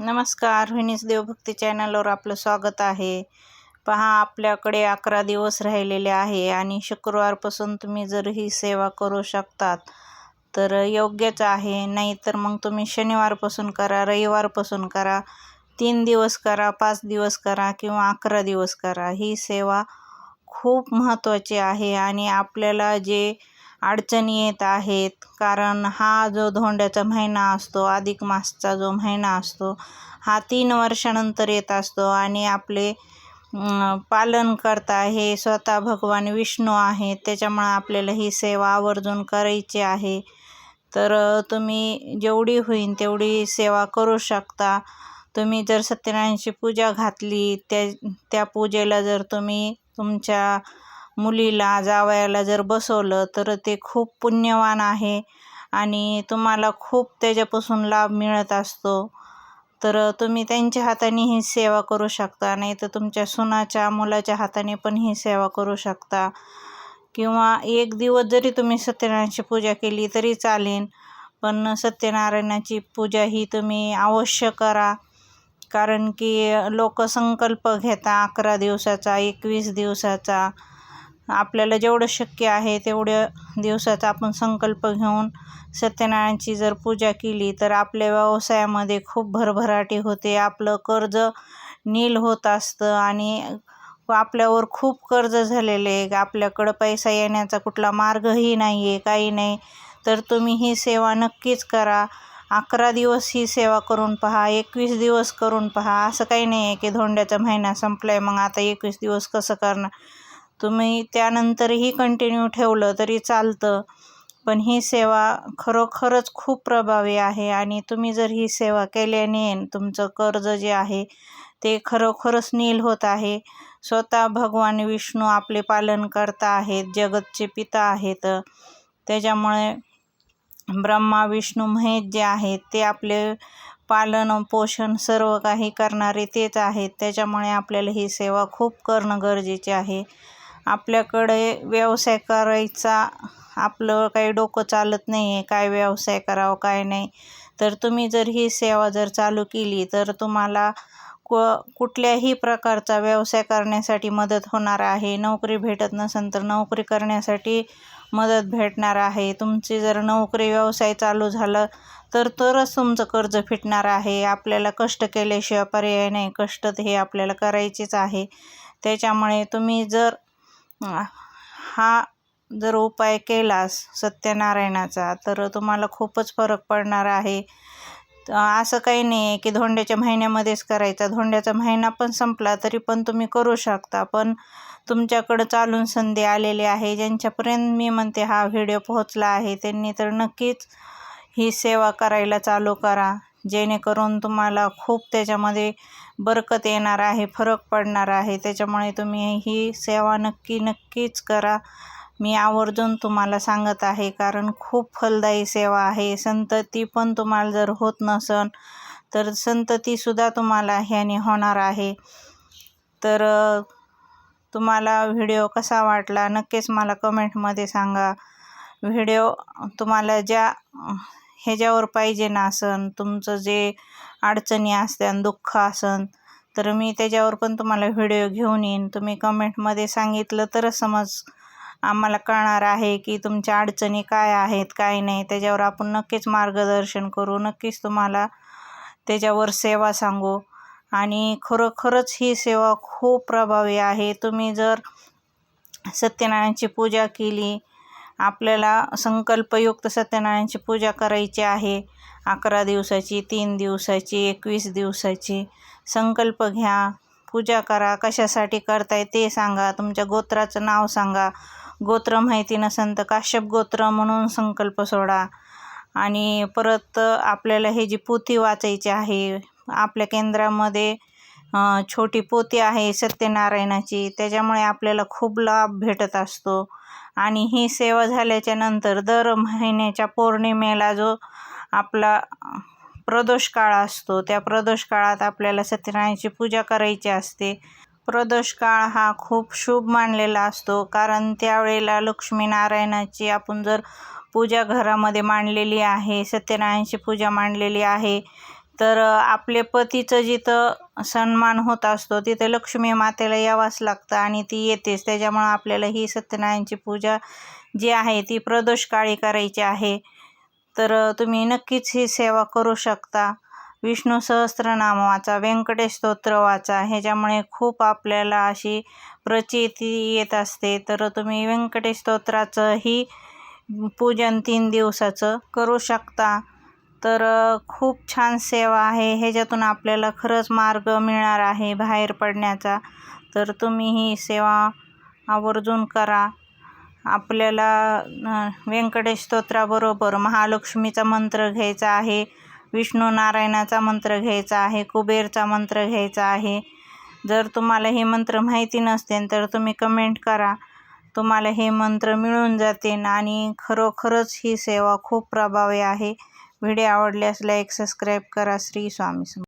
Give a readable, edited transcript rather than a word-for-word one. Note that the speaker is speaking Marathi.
नमस्कार, रोहिणीज देवभक्ती चॅनलवर आपलं स्वागत आहे. पहा, आपल्याकडे 11 दिवस राहिलेले आहे आणि शुक्रवारपासून तुम्ही जर ही सेवा करू शकतात तर योग्यच आहे. नाहीतर मग तुम्ही शनिवारपासून करा, रविवारपासून करा, 3 दिवस करा, 5 दिवस करा किंवा 11 दिवस करा. ही सेवा खूप महत्त्वाची आहे आणि आपल्याला जे अडचणी येत आहेत, कारण हा जो धोंड्याचा महिना असतो, अधिक मासचा जो महिना असतो, हा 3 वर्षानंतर येत असतो आणि आपले पालनकर्ता हे स्वतः भगवान विष्णू आहेत. त्याच्यामुळे आपल्याला ही सेवा आवर्जून करायची आहे. तर तुम्ही जेवढी होईल तेवढी सेवा करू शकता. तुम्ही जर सत्यनारायणाची पूजा घातली, त्या पूजेला जर तुम्ही तुमच्या मुलीला, जावयाला जर बसवलं तर ते खूप पुण्यवान आहे आणि तुम्हाला खूप त्याच्यापासून लाभ मिळत असतो. तर तुम्ही त्यांच्या हाताने ही सेवा करू शकता, नाही तर तुमच्या सुनाच्या, मुलाच्या हाताने पण ही सेवा करू शकता. किंवा 1 दिवस जरी तुम्ही सत्यनारायणाची पूजा केली तरी चालेल, पण सत्यनारायणाची पूजा ही तुम्ही अवश्य करा. कारण की लोक संकल्प घेता 11 दिवसाचा, 21 दिवसाचा. आपल्याला जेवढं शक्य आहे तेवढ्या दिवसाचा आपण संकल्प घेऊन सत्यनारायणाची जर पूजा केली तर आपल्या व्यवसायामध्ये खूप भरभराटी होते. आपलं कर्ज नील होत असतं आणि आपल्यावर खूप कर्ज झालेले आहे, आपल्याकडं पैसा येण्याचा कुठला मार्गही नाही आहे, काही नाही. तर तुम्ही ही सेवा नक्कीच करा. 11 दिवस ही सेवा करून पहा, 21 दिवस करून पहा. असं काही नाही आहे की धोंड्याचा महिना संपला आहे मग आता 21 दिवस कसं करणार. तुम्ही त्यानंतरही कंटिन्यू ठेवलं तरी चालतं, पण ही सेवा खरोखरच खूप प्रभावी आहे आणि तुम्ही जर ही सेवा केल्याने तुमचं कर्ज जे आहे ते खरोखरच नील होत आहे. स्वतः भगवान विष्णू आपले पालनकर्ता आहेत, जगतचे पिता आहेत. त्याच्यामुळे ब्रह्मा, विष्णू, महेश जे आहेत ते आपले पालन पोषण सर्व काही करणारे तेच आहेत. त्याच्यामुळे आपल्याला ही सेवा खूप करणं गरजेचे आहे. आपल्याकडे व्यवसाय करायचा आपलं काही डोकं चालत नाही आहे, काय व्यवसाय करावं काय नाही. तर तुम्ही जर ही सेवा जर चालू केली तर तुम्हाला कुठल्याही प्रकारचा व्यवसाय करण्यासाठी मदत होणार आहे. नोकरी भेटत नसेल तर नोकरी करण्यासाठी मदत भेटणार आहे. तुमची जर नोकरी व्यवसाय चालू झालं तरच तुमचं कर्ज फिटणार आहे. आपल्याला कष्ट केल्याशिवाय पर्याय नाही. कष्ट हे आपल्याला करायचेच आहे. त्याच्यामुळे तुम्ही जर हा उपाय केलास सत्यनारायणाचा तर तुम्हाला खूपच फरक पडणार आहे. असं काही नाही आहे की धोंड्याच्या महिन्यामध्येच करायचा. धोंड्याचा महिना पण संपला तरी पण तुम्ही करू शकता. पण तुमच्याकडं चालून संधी आलेली आहे, ज्यांच्यापर्यंत मी म्हणते हा व्हिडिओ पोहोचला आहे त्यांनी तर नक्कीच ही सेवा करायला चालू करा, जेणेकरून तुम्हाला खूप त्याच्यामध्ये बरकत येणार आहे, फरक पडणार आहे. त्याच्यामुळे तुम्ही ही सेवा नक्कीच करा. मी आवर्जून तुम्हाला सांगत आहे, कारण खूप फलदायी सेवा आहे. संतती पण तुम्हाला जर होत नसन तर संततीसुद्धा तुम्हाला ह्याने होणार आहे. तर तुम्हाला व्हिडिओ कसा वाटला नक्कीच मला कमेंटमध्ये सांगा. व्हिडिओ तुम्हाला ज्या ह्याच्यावर पाहिजे ना असन, तुमचं जे अडचणी असतात, दुःख असन, तर मी त्याच्यावर पण तुम्हाला व्हिडिओ घेऊन येईन. तुम्ही कमेंटमध्ये सांगितलं तरच समज आम्हाला कळणार आहे की तुमच्या अडचणी काय आहेत काय नाही. त्याच्यावर आपण नक्कीच मार्गदर्शन करू, नक्कीच तुम्हाला त्याच्यावर सेवा सांगू. आणि खरोखरच ही सेवा खूप प्रभावी आहे. तुम्ही जर सत्यनारायणाची पूजा केली, आपल्याला संकल्पयुक्त सत्यनारायणाची पूजा करायची आहे. 11 दिवसाची, 3 दिवसाची, 21 दिवसाची. संकल्प घ्या, पूजा करा. कशासाठी करताय ते सांगा, तुमच्या गोत्राचं नाव सांगा. गोत्र माहिती नसेल तर काश्यप गोत्र म्हणून संकल्प सोडा. आणि परत आपल्याला हे जी पोथी वाचायची आहे, आपल्या केंद्रामध्ये छोटी पोथी आहे सत्यनारायणाची, त्याच्यामुळे आपल्याला खूप लाभ भेटत असतो. आणि ही सेवा झाल्याच्या नंतर दर महिन्याच्या पौर्णिमेला जो आपला प्रदोष काळ असतो, त्या प्रदोष काळात आपल्याला सत्यनारायणाची पूजा करायची असते. प्रदोष काळ हा खूप शुभ मानलेला असतो, कारण त्यावेळेला लक्ष्मीनारायणाची आपण जर पूजा घरामध्ये मांडलेली आहे, सत्यनारायणाची पूजा मांडलेली आहे, तर आपले पतीचं जिथं सन्मान होत असतो तिथं लक्ष्मी मातेला यावंच लागतं आणि ती येतेच. त्याच्यामुळं आपल्याला ही सत्यनारायणची पूजा जी आहे ती प्रदोषकाळी करायची आहे. तर तुम्ही नक्कीच ही सेवा करू शकता. विष्णू सहस्त्रनाम वाचा, व्यंकटेश स्तोत्र वाचा, ह्याच्यामुळे खूप आपल्याला अशी प्रचिती येत असते. तर तुम्ही व्यंकटेश स्तोत्राचंही पूजन 3 दिवसाचं करू शकता. तर खूप छान सेवा आहे, ह्याच्यातून आपल्याला खरंच मार्ग मिळणार आहे बाहेर पडण्याचा. तर तुम्ही ही सेवा आवर्जून करा. आपल्याला व्यंकटेश स्तोत्राबरोबर महालक्ष्मीचा मंत्र घ्यायचा आहे, विष्णू नारायणाचा मंत्र घ्यायचा आहे, कुबेरचा मंत्र घ्यायचा आहे. जर तुम्हाला हे मंत्र माहिती नसतील तर तुम्ही कमेंट करा, तुम्हाला हे मंत्र मिळून जातील. आणि खरोखरच ही सेवा खूप प्रभावी आहे. व्हिडिओ आवडल्यास लाईक सबस्क्राईब करा. श्री स्वामी समर्थ.